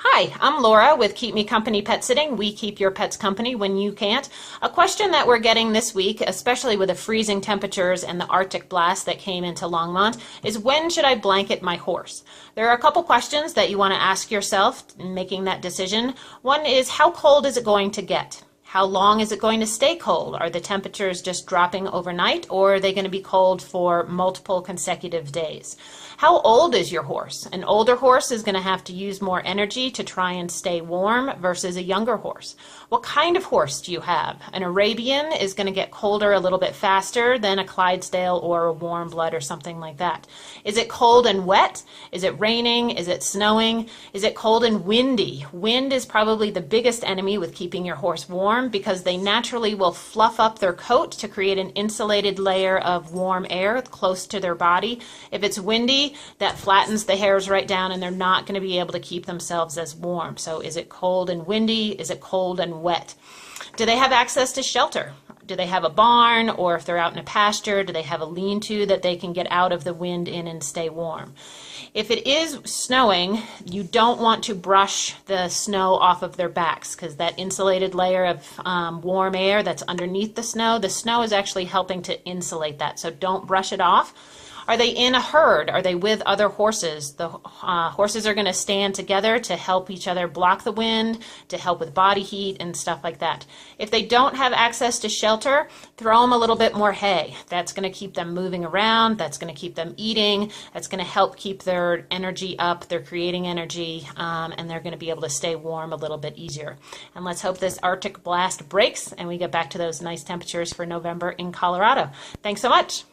Hi, I'm Laura with Keep Me Company Pet Sitting. We keep your pets company when you can't. A question that we're getting this week, especially with the freezing temperatures and the Arctic blast that came into Longmont, is when should I blanket my horse? There are a couple questions that you want to ask yourself in making that decision. One is, how cold is it going to get? How long is it going to stay cold? Are the temperatures just dropping overnight, or are they going to be cold for multiple consecutive days? How old is your horse? An older horse is going to have to use more energy to try and stay warm versus a younger horse. What kind of horse do you have? An Arabian is going to get colder a little bit faster than a Clydesdale or a warm blood or something like that. Is it cold and wet? Is it raining? Is it snowing? Is it cold and windy? Wind is probably the biggest enemy with keeping your horse warm, because they naturally will fluff up their coat to create an insulated layer of warm air close to their body. If it's windy, that flattens the hairs right down and they're not going to be able to keep themselves as warm. So is it cold and windy? Is it cold and wet? Do they have access to shelter? Do they have a barn, or if they're out in a pasture, do they have a lean-to that they can get out of the wind in and stay warm? If it is snowing, you don't want to brush the snow off of their backs, because that insulated layer of warm air that's underneath the snow is actually helping to insulate that, so don't brush it off. Are they in a herd? Are they with other horses? The horses are going to stand together to help each other block the wind, to help with body heat and stuff like that. If they don't have access to shelter, throw them a little bit more hay. That's going to keep them moving around. That's going to keep them eating. That's going to help keep their energy up. They're creating energy, and they're going to be able to stay warm a little bit easier. And let's hope this Arctic blast breaks and we get back to those nice temperatures for November in Colorado. Thanks so much.